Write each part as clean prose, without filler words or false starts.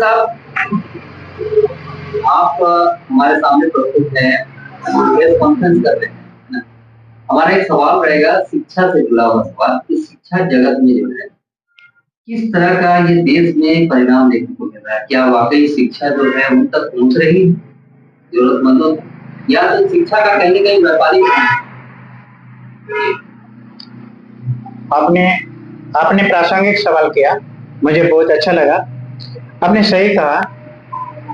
साहब, आप हमारे सामने प्रस्तुत हैं, प्रेस कॉन्फ्रेंस कर रहे हैं। हमारा एक सवाल रहेगा शिक्षा से जुड़ा हुआ सवाल कि शिक्षा जगत में जो है किस तरह का ये देश में परिणाम देखने को मिल रहा है। क्या वाकई शिक्षा जो है उन तक पहुंच रही है जरूरतमंदों, या तो शिक्षा का कहीं कहीं व्यापारिक आपने आपने प्रासंगिक सवाल किया, मुझे बहुत अच्छा लगा। आपने सही कहा,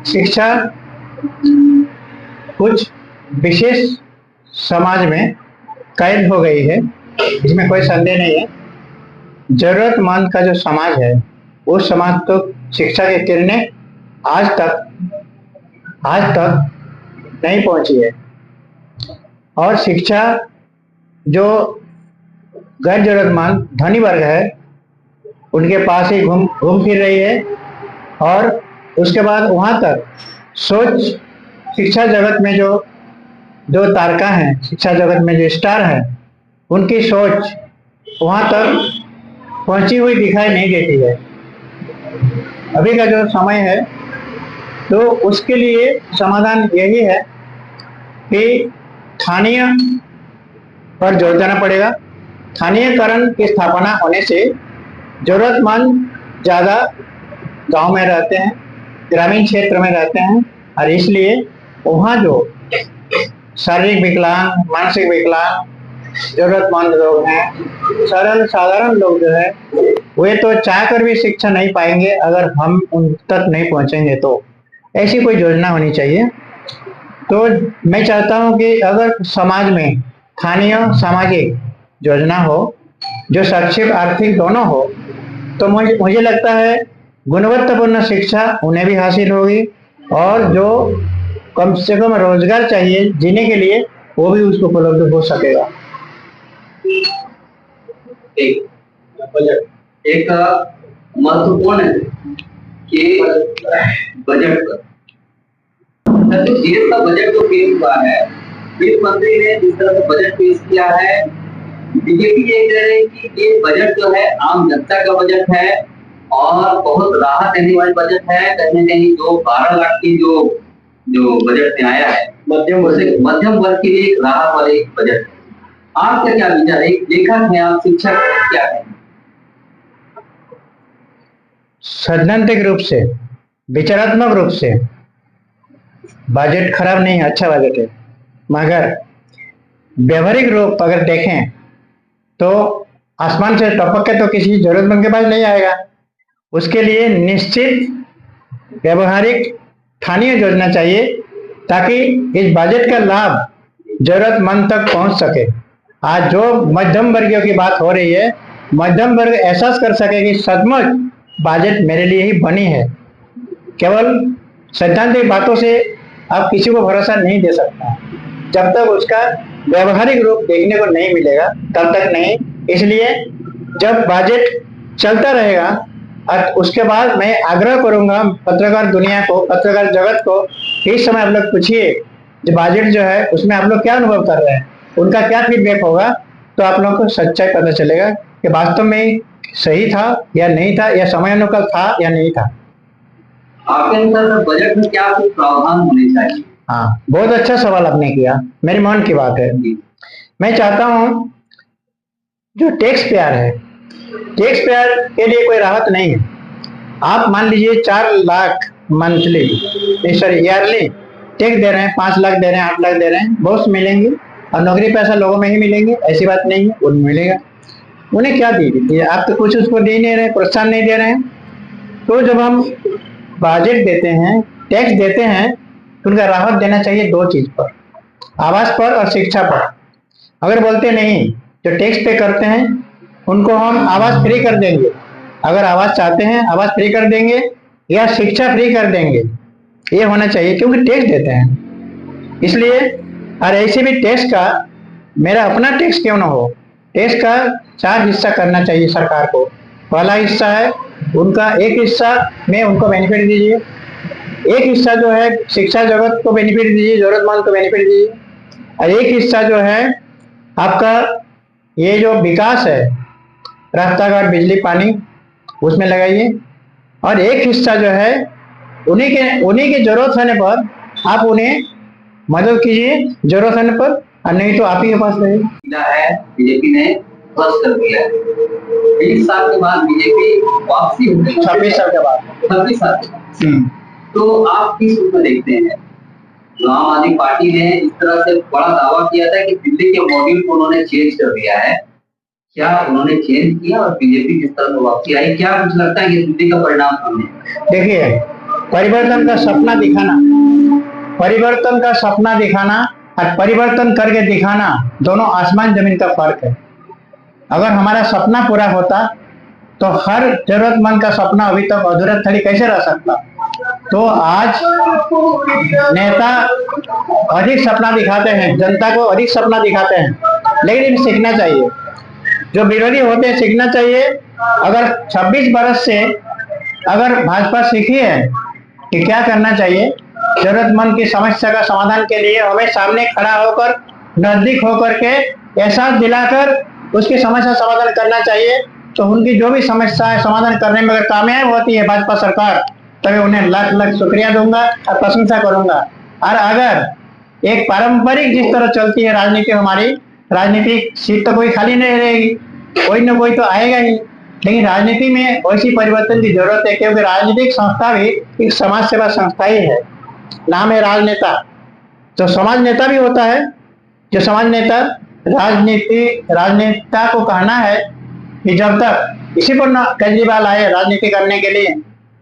शिक्षा कुछ विशेष समाज में कैद हो गई है, इसमें कोई संदेह नहीं है। जरूरतमंद का जो समाज है उस समाज तो शिक्षा की किरणें आज तक नहीं पहुंची है। और शिक्षा जो गैर जरूरतमंद धनी वर्ग है उनके पास ही घूम फिर रही है। और उसके बाद वहां तक सोच, शिक्षा जगत में जो तारका हैं, शिक्षा जगत में जो स्टार हैं, उनकी सोच वहां तक पहुंची हुई दिखाई नहीं देती है। अभी का जो समय है तो उसके लिए समाधान यही है कि स्थानीय पर जोर देना पड़ेगा। स्थानीयकरण की स्थापना होने से जरूरतमंद ज़्यादा गांव में रहते हैं, ग्रामीण क्षेत्र में रहते हैं, और इसलिए वहाँ जो शारीरिक विकलांग, मानसिक विकलांग, जरूरतमंद लोग हैं, सरल साधारण लोग जो है वे तो चाहकर भी शिक्षा नहीं पाएंगे अगर हम उन तक नहीं पहुंचेंगे। तो ऐसी कोई योजना होनी चाहिए। तो मैं चाहता हूं कि अगर समाज में स्थानीय सामाजिक योजना हो जो शैक्षिक आर्थिक दोनों हो, तो मुझे लगता है गुणवत्तापूर्ण शिक्षा उन्हें भी हासिल होगी, और जो कम से कम रोजगार चाहिए जीने के लिए वो भी उसको उपलब्ध हो सकेगा। एक महत्वपूर्ण है कि बजट पर तो देश का बजट जो पेश हुआ है, वित्त मंत्री ने जिस तरह से बजट पेश किया है, बीजेपी ये कह रही है कि ये बजट जो है आम जनता का बजट है और बहुत राहत देने वाली बजट है। कहीं न कहीं जो 12 लाख की जो बजट में आया है मध्यम वर्ग के लिए एक राहत वाली बजट है। आपका क्या विचार है? एक लेखक है आप, शिक्षक, क्या है? सैद्धांतिक रूप से, विचारात्मक रूप से बजट खराब नहीं है, अच्छा बजट है। मगर व्यवहारिक रूप अगर देखें तो आसमान से टपक के तो किसी जरूरतमंद के पास नहीं आएगा। उसके लिए निश्चित व्यवहारिक स्थानीय योजना चाहिए ताकि इस बजट का लाभ जरूरतमंद तक पहुंच सके। आज जो मध्यम वर्गीयों की बात हो रही है, मध्यम वर्ग एहसास कर सके कि सचमुच बजट मेरे लिए ही बनी है। केवल सैद्धांतिक बातों से आप किसी को भरोसा नहीं दे सकता, जब तक उसका व्यवहारिक रूप देखने को नहीं मिलेगा तब तक नहीं। इसलिए जब बजट चलता रहेगा और उसके बाद मैं आग्रह करूंगा पत्रकार दुनिया को, पत्रकार जगत को, इस समय आप लोग पूछिए जो बजट जो है उसमें आप लोग क्या अनुभव कर रहे हैं, उनका क्या फीडबैक होगा, तो आप लोगों को सच्चाई पता चलेगा कि वास्तव में सही था या नहीं था, या समयानुकूल था या नहीं था। आपके अनुसार बजट में क्या कुछ प्रावधान होने चाहिए? हाँ, बहुत अच्छा सवाल आपने किया, मेरे मन की बात है। मैं चाहता हूँ जो टैक्स पेयर है, टैक्स पेयर के लिए कोई राहत नहीं है। आप मान लीजिए 4 lakh monthly, sorry yearly tax दे रहे हैं, 5 लाख दे रहे हैं, 8 लाख दे रहे हैं, बहुत मिलेंगे। और नौकरी पैसा लोगों में ही मिलेंगे, ऐसी बात नहीं है, उन्हें मिलेगा। उन्हें क्या दीजिए, आप तो कुछ उसको दे नहीं रहे, प्रोत्साहन नहीं दे रहे हैं। तो जब हम बजट देते हैं, टैक्स देते हैं, तो उनका राहत देना चाहिए 2 चीज पर, आवास पर और शिक्षा पर। अगर बोलते नहीं, जो टैक्स पे करते हैं उनको हम आवास फ्री कर देंगे, अगर आवास चाहते हैं आवास फ्री कर देंगे या शिक्षा फ्री कर देंगे, ये होना चाहिए, क्योंकि टैक्स देते हैं इसलिए। और ऐसे भी टैक्स का, मेरा अपना टैक्स क्यों ना हो, टैक्स का 4 हिस्सा करना चाहिए सरकार को। पहला हिस्सा है उनका, एक हिस्सा में उनको बेनिफिट दीजिए, एक हिस्सा जो है शिक्षा जगत को बेनिफिट दीजिए, जरूरतमंद को बेनिफिट दीजिए, और एक हिस्सा जो है आपका ये जो विकास है, रास्ता घाट, बिजली, पानी, उसमें लगाइए। और एक हिस्सा जो है उन्हीं की जरूरत होने पर आप उन्हें मदद कीजिए, जरूरत होने पर, और नहीं तो आप ही के पास रहे। मिला है, बीजेपी ने ध्वस्त कर दिया है। 20 साल के बाद बीजेपी वापसी हो गई, 26 साल के बाद। 26 साल के बाद। तो आप किस रूप में देखते हैं? जो आम आदमी पार्टी ने इस तरह से बड़ा दावा किया था कि दिल्ली के मॉड्यूल को उन्होंने चेंज कर दिया है, क्या उन्होंने चेंज किया? और बीजेपी जिस तरह से वापसी आई, क्या कुछ लगता है कि दिल्ली का परिणाम सामने? देखिए, परिवर्तन का सपना दिखाना, परिवर्तन का सपना दिखाना और परिवर्तन करके दिखाना, दोनों आसमान जमीन का फर्क है। अगर हमारा सपना पूरा होता तो हर जरूरतमंद का सपना अभी तक अधूरा थड़ी कैसे रह सकता? तो आज नेता अधिक सपना दिखाते हैं, जनता को अधिक सपना दिखाते हैं, लेकिन इन्हें सीखना चाहिए। जो विरोधी होते हैं सीखना चाहिए। अगर 26 बरस से अगर भाजपा सीखी है कि क्या करना चाहिए, जरूरतमंद की समस्या का समाधान के लिए हमें सामने खड़ा होकर, नजदीक होकर के एहसास दिलाकर उसकी समस्या समाधान करना चाहिए, तो उनकी जो भी समस्या है समाधान करने में अगर कामयाब होती है भाजपा सरकार, तभी उन्हें लाख लाख शुक्रिया दूंगा और प्रशंसा करूंगा। और अगर एक पारंपरिक जिस तरह चलती है राजनीति, हमारी राजनीतिक सीट तो कोई खाली नहीं रहेगी, कोई ना कोई तो आएगा ही, लेकिन राजनीति में वैसी परिवर्तन की जरूरत है, क्योंकि राजनीतिक संस्था भी एक समाज सेवा संस्था ही है। नाम है राजनेता, तो समाज नेता भी होता है। जो समाज नेता, राजनेता को कहना है कि जब तक इसी पर ना केजरीवाल आए राजनीति करने के लिए,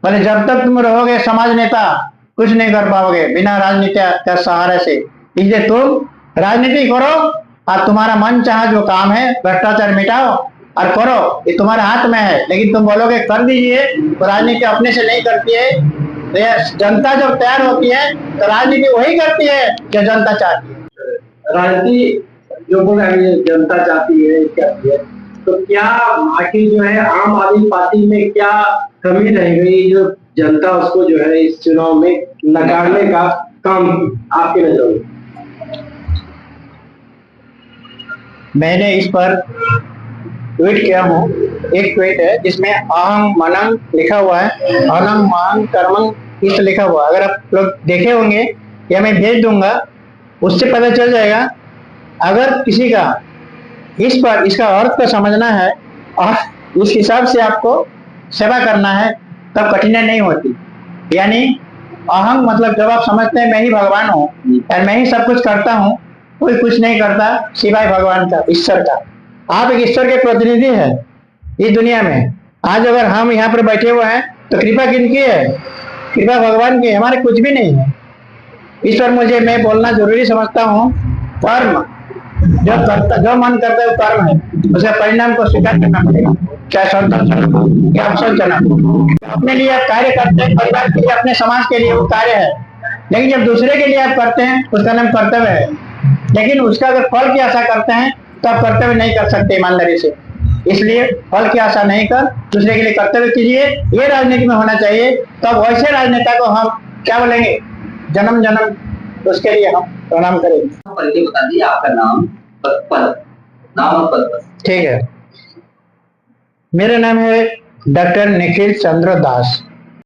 बोले जब तक तुम रहोगे समाज नेता कुछ नहीं कर पाओगे बिना राजनीति के सहारे से। इसलिए तुम राजनीति करो और तुम्हारा मन चाहा जो काम है, भ्रष्टाचार मिटाओ और करो, ये तुम्हारे हाथ में है। लेकिन तुम बोलोगे कर दीजिए, तो राजनीति अपने से नहीं करती है। जनता जब तैयार होती है तो राजनीति वही करती है जो जनता चाहती है। राजनीति जो जनता चाहती है करती है, तो क्या आखिर जो है आम आदमी पार्टी में क्या कमी रह गई जो जनता उसको जो है इस चुनाव में नकारने का काम आपके नजर में? मैंने इस पर ट्वीट किया हूँ। एक ट्वीट है जिसमें अहं मनंग लिखा हुआ है, अनंग महंग कर्मंग इस लिखा हुआ। अगर आप लोग देखे होंगे या मैं भेज दूंगा, उससे पता चल जाएगा। अगर किसी का इस पर इसका अर्थ को समझना है और उस हिसाब से आपको सेवा करना है, तब कठिनाई नहीं होती। यानी अहंग मतलब जब आप समझते हैं मैं ही भगवान हूँ और मैं ही सब कुछ करता हूँ, कोई कुछ नहीं करता सिवाय भगवान का, ईश्वर का। आप एक ईश्वर के प्रतिनिधि हैं इस दुनिया में। आज अगर हम यहाँ पर बैठे हुए हैं तो कृपा किनकी है? कृपा भगवान की, हमारे कुछ भी नहीं है। इस पर मुझे मैं बोलना जरूरी समझता हूँ। कर्म जो मन करता है वो कर्म है, उसके परिणाम को स्वीकार करना पड़ेगा, चाहे संतोष या अवसर चला। अपने लिए आप कार्य करते हैं, परिवार के लिए, अपने समाज के लिए वो कार्य है, लेकिन जब दूसरे के लिए आप करते हैं उसका नाम कर्तव्य है। लेकिन उसका अगर फल की आशा करते हैं तो आप कर्तव्य नहीं कर सकते ईमानदारी से। इसलिए फल की आशा नहीं कर दूसरे के लिए कर्तव्य कीजिए, ये राजनीति में होना चाहिए। तब वैसे राजनेता को हम क्या बोलेंगे, जन्म जन्म उसके लिए हम प्रणाम करेंगे। परिचय बता दीजिए, आपका नाम, पद, नाम और पद। ठीक है, मेरा नाम है डॉक्टर निखिल चंद्र दास।